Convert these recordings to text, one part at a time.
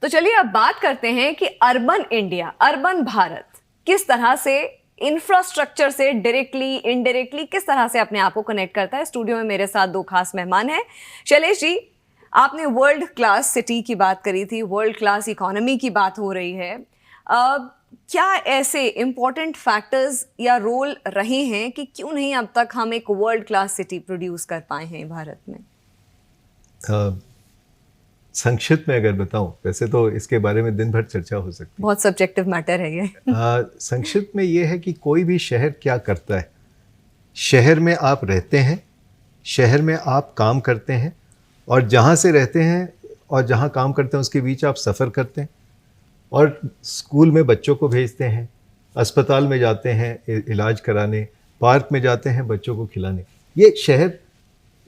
तो चलिए अब बात करते हैं कि अर्बन इंडिया, अर्बन भारत किस तरह से इंफ्रास्ट्रक्चर से डायरेक्टली इनडायरेक्टली किस तरह से अपने आप को कनेक्ट करता है। स्टूडियो में मेरे साथ दो खास मेहमान हैं। शैलेश जी, आपने वर्ल्ड क्लास सिटी की बात करी थी, वर्ल्ड क्लास इकोनॉमी की बात हो रही है। क्या ऐसे इंपॉर्टेंट फैक्टर्स या रोल रहे हैं कि क्यों नहीं अब तक हम एक वर्ल्ड क्लास सिटी प्रोड्यूस कर पाए हैं भारत में? संक्षिप्त में अगर बताऊं, वैसे तो इसके बारे में दिन भर चर्चा हो सकती है, बहुत सब्जेक्टिव मैटर है ये। संक्षिप्त में ये है कि कोई भी शहर क्या करता है। शहर में आप रहते हैं, शहर में आप काम करते हैं, और जहाँ से रहते हैं और जहाँ काम करते हैं उसके बीच आप सफ़र करते हैं, और स्कूल में बच्चों को भेजते हैं, अस्पताल में जाते हैं इलाज कराने, पार्क में जाते हैं बच्चों को खिलाने। ये शहर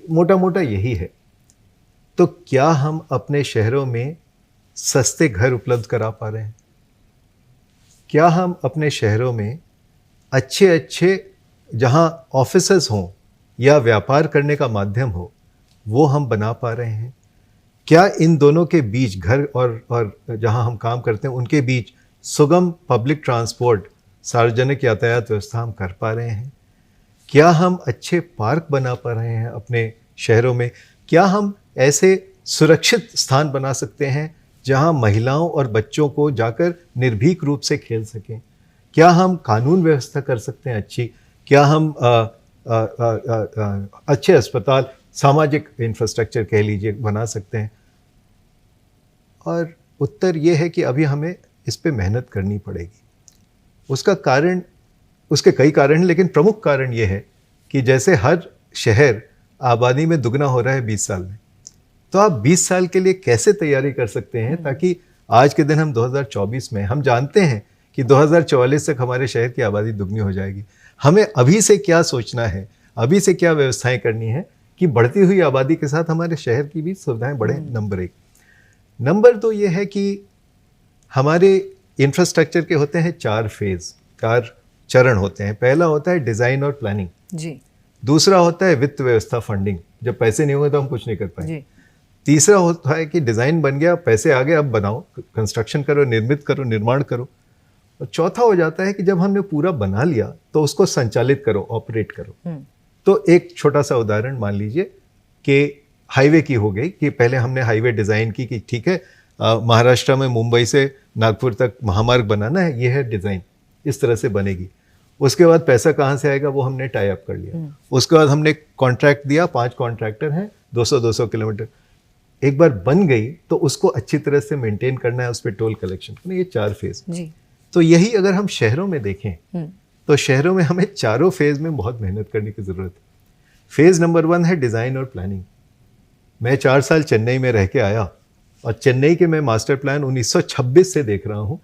मोटा मोटा यही है। तो क्या हम अपने शहरों में सस्ते घर उपलब्ध करा पा रहे हैं? क्या हम अपने शहरों में अच्छे अच्छे जहां ऑफिसेस हों या व्यापार करने का माध्यम हो वो हम बना पा रहे हैं? क्या इन दोनों के बीच, घर और जहां हम काम करते हैं उनके बीच सुगम पब्लिक ट्रांसपोर्ट, सार्वजनिक यातायात व्यवस्था हम कर पा रहे हैं? क्या हम अच्छे पार्क बना पा रहे हैं अपने शहरों में? क्या हम ऐसे सुरक्षित स्थान बना सकते हैं जहां महिलाओं और बच्चों को जाकर निर्भीक रूप से खेल सकें? क्या हम कानून व्यवस्था कर सकते हैं अच्छी? क्या हम अच्छे अस्पताल, सामाजिक इंफ्रास्ट्रक्चर कह लीजिए, बना सकते हैं? और उत्तर ये है कि अभी हमें इस पे मेहनत करनी पड़ेगी। उसका कारण, उसके कई कारण हैं, लेकिन प्रमुख कारण ये है कि जैसे हर शहर आबादी में दुगना हो रहा है 20 साल में, तो आप 20 साल के लिए कैसे तैयारी कर सकते हैं ताकि आज के दिन हम 2024 में, हम जानते हैं कि 2044 तक हमारे शहर की आबादी दुगनी हो जाएगी। हमें अभी से क्या सोचना है, अभी से क्या व्यवस्थाएं करनी है कि बढ़ती हुई आबादी के साथ हमारे शहर की भी सुविधाएं बढ़े। नंबर 1। नंबर 2 ये है कि हमारे इंफ्रास्ट्रक्चर के होते हैं 4 फेज, 4 चरण होते हैं। पहला होता है डिज़ाइन और प्लानिंग जी। दूसरा होता है वित्त व्यवस्था, फंडिंग, जब पैसे नहीं होंगे तो हम कुछ नहीं कर पाएंगे। तीसरा होता है कि डिज़ाइन बन गया, पैसे आ गए, अब बनाओ, कंस्ट्रक्शन करो, निर्मित करो, निर्माण करो। और चौथा हो जाता है कि जब हमने पूरा बना लिया तो उसको संचालित करो, ऑपरेट करो। तो एक छोटा सा उदाहरण मान लीजिए कि हाईवे की हो गई, कि पहले हमने हाईवे डिज़ाइन की कि ठीक है महाराष्ट्र में मुंबई से नागपुर तक महामार्ग बनाना है, ये है डिज़ाइन, इस तरह से बनेगी। उसके बाद पैसा कहाँ से आएगा वो हमने टाई अप कर लिया। उसके बाद हमने कॉन्ट्रैक्ट दिया, 5 कॉन्ट्रैक्टर हैं, 200-200 किलोमीटर। एक बार बन गई तो उसको अच्छी तरह से मेंटेन करना है, उस पर टोल कलेक्शन करना, ये 4 फेज जी। तो यही अगर हम शहरों में देखें तो शहरों में हमें चारों फेज में बहुत मेहनत करने की जरूरत है। फेज नंबर 1 है डिज़ाइन और प्लानिंग। मैं 4 साल चेन्नई में रह के आया और चेन्नई के मैं मास्टर प्लान 1926 से देख रहा हूँ।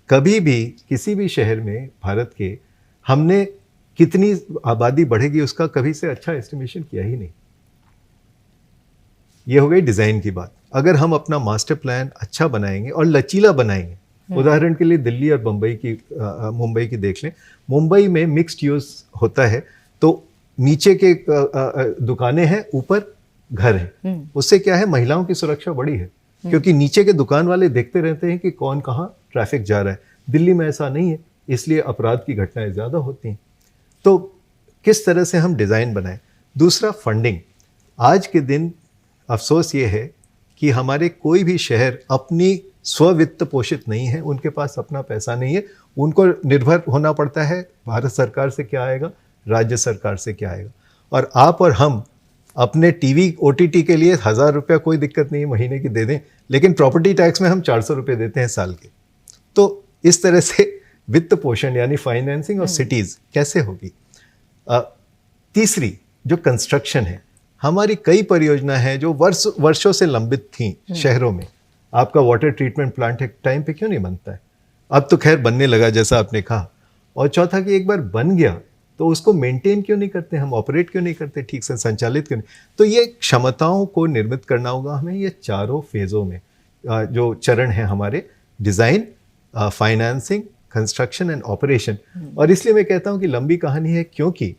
कभी भी किसी भी शहर में भारत के हमने कितनी आबादी बढ़ेगी उसका कभी से अच्छा एस्टिमेशन किया ही नहीं। ये हो गई डिज़ाइन की बात। अगर हम अपना मास्टर प्लान अच्छा बनाएंगे और लचीला बनाएंगे, उदाहरण के लिए दिल्ली और मुंबई की देख लें। मुंबई में मिक्स्ड यूज होता है, तो नीचे के दुकानें हैं, ऊपर घर है। उससे क्या है, महिलाओं की सुरक्षा बड़ी है, क्योंकि नीचे के दुकान वाले देखते रहते हैं कि कौन कहाँ ट्रैफिक जा रहा है। दिल्ली में ऐसा नहीं है, इसलिए अपराध की घटनाएं ज़्यादा होती हैं। तो किस तरह से हम डिज़ाइन बनाएं। दूसरा, फंडिंग। आज के दिन अफसोस ये है कि हमारे कोई भी शहर अपनी स्ववित्त पोषित नहीं है, उनके पास अपना पैसा नहीं है, उनको निर्भर होना पड़ता है भारत सरकार से क्या आएगा, राज्य सरकार से क्या आएगा। और आप और हम अपने टीवी OTT के लिए 1000 रुपया कोई दिक्कत नहीं है महीने की दे दें, लेकिन प्रॉपर्टी टैक्स में हम 400 रुपये देते हैं साल के। तो इस तरह से वित्त पोषण यानी फाइनेंसिंग ऑफ सिटीज कैसे होगी। तीसरी जो कंस्ट्रक्शन है, हमारी कई परियोजना है जो वर्षों से लंबित थी शहरों में। आपका वाटर ट्रीटमेंट प्लांट एक टाइम पे क्यों नहीं बनता है? अब तो खैर बनने लगा जैसा आपने कहा। और चौथा कि एक बार बन गया तो उसको मेंटेन क्यों नहीं करते हम, ऑपरेट क्यों नहीं करते, ठीक से संचालित क्यों नहीं? तो ये क्षमताओं को निर्मित करना होगा हमें ये चारों फेज़ों में। जो चरण हैं हमारे, design, financing, construction and operation. और इसलिए मैं कहता हूँ कि लंबी कहानी है, क्योंकि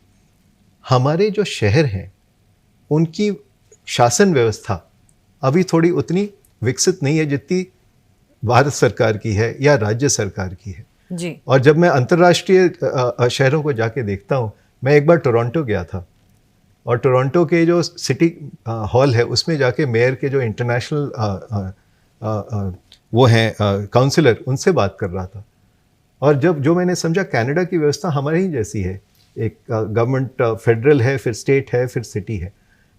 हमारे जो शहर हैं उनकी शासन व्यवस्था अभी थोड़ी उतनी विकसित नहीं है जितनी भारत सरकार की है या राज्य सरकार की है। जी। और जब मैं अंतर्राष्ट्रीय शहरों को जाके देखता हूँ, मैं एक बार टोरंटो गया था और टोरंटो के जो सिटी हॉल है उसमें जाके मेयर के जो इंटरनेशनल वो हैं काउंसलर, उनसे बात कर रहा था। और जब जो मैंने समझा कनाडा की व्यवस्था हमारे ही जैसी है, एक गवर्नमेंट फेडरल है, फिर स्टेट है, फिर सिटी है,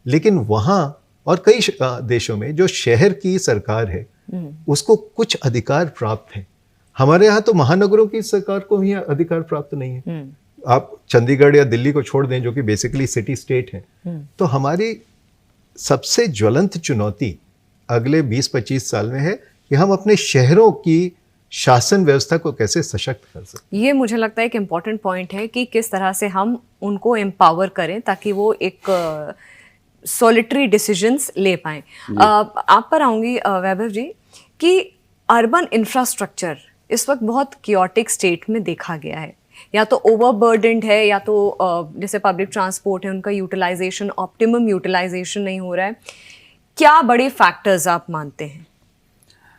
लेकिन वहाँ और कई देशों में जो शहर की सरकार है उसको कुछ अधिकार प्राप्त है। हमारे यहाँ तो महानगरों की सरकार को ही अधिकार प्राप्त नहीं है। आप चंडीगढ़ या दिल्ली को छोड़ दें जो कि बेसिकली सिटी स्टेट है, तो हमारी सबसे ज्वलंत चुनौती अगले 20-25 साल में है कि हम अपने शहरों की शासन व्यवस्था को कैसे सशक्त कर सकते। ये मुझे लगता है एक इम्पॉर्टेंट पॉइंट है कि किस तरह से हम उनको एम्पावर करें ताकि वो एक सॉलिटरी डिसीजंस ले पाएं। आप पर आऊंगी वैभव जी कि अर्बन इंफ्रास्ट्रक्चर इस वक्त बहुत कियोटिक स्टेट में देखा गया है, या तो ओवरबर्डन्ड है या तो जैसे पब्लिक ट्रांसपोर्ट है उनका यूटिलाइजेशन, ऑप्टिमम यूटिलाइजेशन नहीं हो रहा है। क्या बड़े फैक्टर्स आप मानते हैं?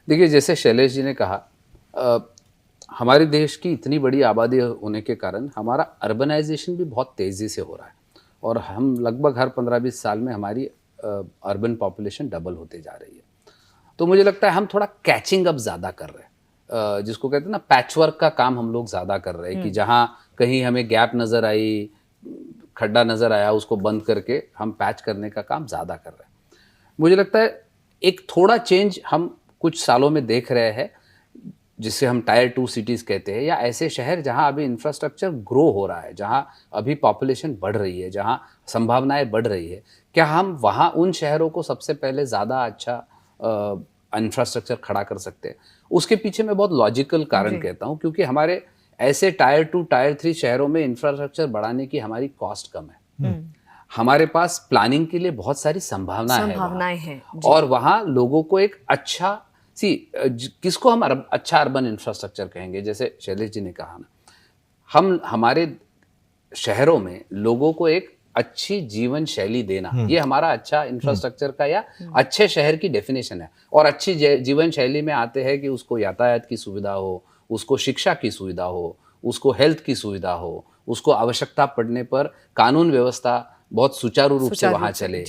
देखिए, जैसे शैलेश जी ने कहा, हमारे देश की इतनी बड़ी आबादी होने के कारण हमारा अर्बनाइजेशन भी बहुत तेज़ी से हो रहा है और हम लगभग हर 15-20 साल में हमारी अर्बन पॉपुलेशन डबल होते जा रही है। तो मुझे लगता है हम थोड़ा कैचिंग अप ज़्यादा कर रहे हैं, जिसको कहते हैं ना पैचवर्क का काम हम लोग ज़्यादा कर रहे हैं कि जहाँ कहीं हमें गैप नज़र आई, खड्डा नज़र आया, उसको बंद करके हम पैच करने का काम ज़्यादा कर रहे हैं। मुझे लगता है एक थोड़ा चेंज हम कुछ सालों में देख रहे हैं, जिसे हम टायर 2 सिटीज़ कहते हैं, या ऐसे शहर जहां अभी इंफ्रास्ट्रक्चर ग्रो हो रहा है, जहां अभी पॉपुलेशन बढ़ रही है, जहां संभावनाएं बढ़ रही है। क्या हम वहां उन शहरों को सबसे पहले ज़्यादा अच्छा इंफ्रास्ट्रक्चर खड़ा कर सकते हैं? उसके पीछे मैं बहुत लॉजिकल कारण कहता हूं, क्योंकि हमारे ऐसे टायर 2 टायर 3 शहरों में इंफ्रास्ट्रक्चर बढ़ाने की हमारी कॉस्ट कम है। हमारे पास प्लानिंग के लिए बहुत सारी संभावनाएं हैं और वहाँ लोगों को एक अच्छा किसको हम अच्छा अर्बन इंफ्रास्ट्रक्चर कहेंगे, जैसे शैलेश जी ने कहा ना, हम हमारे शहरों में लोगों को एक अच्छी जीवन शैली देना, ये हमारा अच्छा इंफ्रास्ट्रक्चर का या अच्छे शहर की डेफिनेशन है। और अच्छी जीवन शैली में आते हैं कि उसको यातायात की सुविधा हो, उसको शिक्षा की सुविधा हो, उसको हेल्थ की सुविधा हो, उसको आवश्यकता पड़ने पर कानून व्यवस्था बहुत सुचारू रूप से वहाँ चले।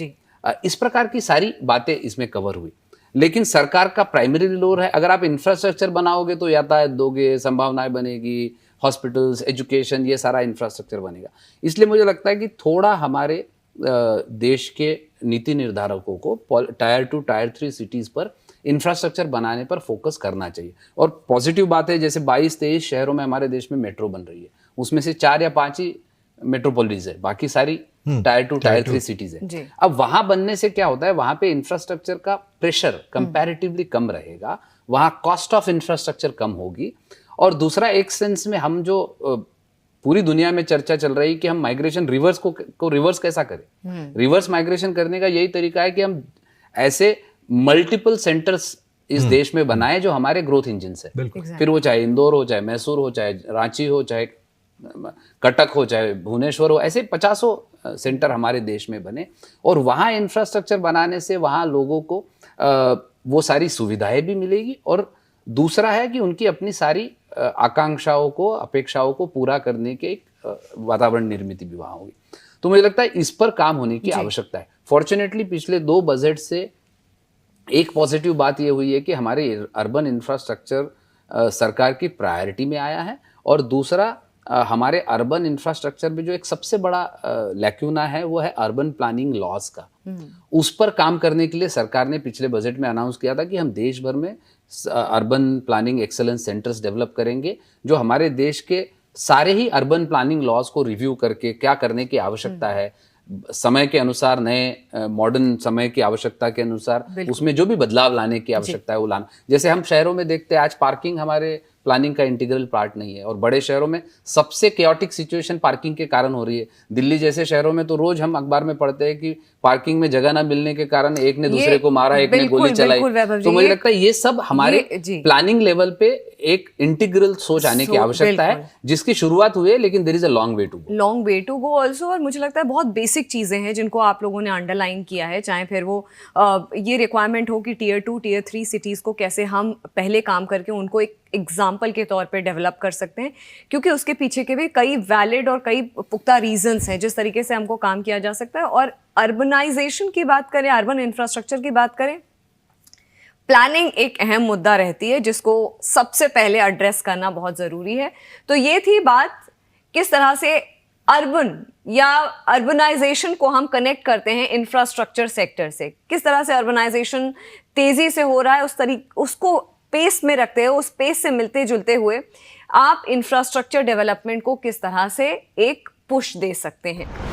इस प्रकार की सारी बातें इसमें कवर हुई। लेकिन सरकार का प्राइमरी रोल है, अगर आप इंफ्रास्ट्रक्चर बनाओगे तो यातायात दोगे, संभावनाएं बनेगी, हॉस्पिटल्स, एजुकेशन, ये सारा इंफ्रास्ट्रक्चर बनेगा। इसलिए मुझे लगता है कि थोड़ा हमारे देश के नीति निर्धारकों को टायर 2 टायर 3 सिटीज़ पर इंफ्रास्ट्रक्चर बनाने पर फोकस करना चाहिए। और पॉजिटिव बात है, जैसे 22-23 शहरों में हमारे देश में मेट्रो बन रही है, उसमें से 4 या 5 ही मेट्रोपोलिस है, बाकी सारी टायर 2 टायर 3 सिटीज है। अब वहां बनने से क्या होता है, वहां पे इंफ्रास्ट्रक्चर का प्रेशर कंपैरेटिवली कम रहेगा, वहां कॉस्ट ऑफ इंफ्रास्ट्रक्चर कम होगी। और दूसरा, एक सेंस में हम जो पूरी दुनिया में चर्चा चल रही है कि हम माइग्रेशन रिवर्स को रिवर्स कैसा करें, रिवर्स माइग्रेशन करने का यही तरीका है कि हम ऐसे मल्टीपल सेंटर्स इस देश में बनाए जो हमारे ग्रोथ इंजिन है। फिर वो चाहे इंदौर हो, चाहे मैसूर हो, चाहे रांची हो, चाहे कटक हो, चाहे भुवनेश्वर हो, ऐसे 50 सेंटर हमारे देश में बने। और वहाँ इंफ्रास्ट्रक्चर बनाने से वहाँ लोगों को वो सारी सुविधाएं भी मिलेगी, और दूसरा है कि उनकी अपनी सारी आकांक्षाओं को, अपेक्षाओं को पूरा करने के एक वातावरण निर्मित भी वहाँ होगी। तो मुझे लगता है इस पर काम होने की आवश्यकता है। फॉर्चुनेटली पिछले 2 बजट से एक पॉजिटिव बात ये हुई है कि हमारे अर्बन इंफ्रास्ट्रक्चर सरकार की प्रायोरिटी में आया है, और दूसरा हमारे अर्बन इंफ्रास्ट्रक्चर में जो एक सबसे बड़ा लैक्यूना है वो है अर्बन प्लानिंग लॉज का। उस पर काम करने के लिए सरकार ने पिछले बजट में अनाउंस किया था कि हम देश भर में urban planning excellence centres develop करेंगे, जो हमारे देश के सारे ही अर्बन प्लानिंग लॉज को रिव्यू करके क्या करने की आवश्यकता है, समय के अनुसार, नए मॉडर्न समय की आवश्यकता के अनुसार उसमें जो भी बदलाव लाने की आवश्यकता है वो लाना। जैसे हम शहरों में देखते हैं आज पार्किंग हमारे प्लानिंग का इंटीग्रल पार्ट नहीं है, और बड़े शहरों में सबसे केओटिक सिचुएशन पार्किंग के कारण हो रही है। दिल्ली जैसे शहरों में तो रोज हम अखबार में पढ़ते हैं कि पार्किंग में जगह ना मिलने के कारण एक ने दूसरे को मारा, एक ने बिल्कुल, गोली चलाई। बिल्कुल वैभव जी, तो मुझे ये- लगता है ये सब हमारे जी। प्लानिंग लेवल पे एक इंटीग्रल सोच आने की आवश्यकता है, जिसकी शुरुआत हुई है, लेकिन there is a long way to go. Long way to go also. और मुझे लगता है बहुत बेसिक चीज़ें हैं जिनको आप लोगों ने अंडरलाइन किया है, चाहे फिर वो ये रिक्वायरमेंट हो कि टीयर 2 टीयर 3 सिटीज़ को कैसे हम पहले काम करके उनको एक एग्जाम्पल के तौर पे डेवलप कर सकते हैं, क्योंकि उसके पीछे के भी कई वैलिड और कई पुख्ता रीजंस हैं जिस तरीके से हमको काम किया जा सकता है। और अर्बनाइजेशन की बात करें, अर्बन इंफ्रास्ट्रक्चर की बात करें, प्लानिंग एक अहम मुद्दा रहती है जिसको सबसे पहले एड्रेस करना बहुत ज़रूरी है। तो ये थी बात किस तरह से अर्बन या अर्बनाइजेशन को हम कनेक्ट करते हैं इंफ्रास्ट्रक्चर सेक्टर से, किस तरह से अर्बनाइजेशन तेज़ी से हो रहा है, उसको पेस में रखते हैं, उस पेस से मिलते जुलते हुए आप इंफ्रास्ट्रक्चर डेवलपमेंट को किस तरह से एक पुश दे सकते हैं।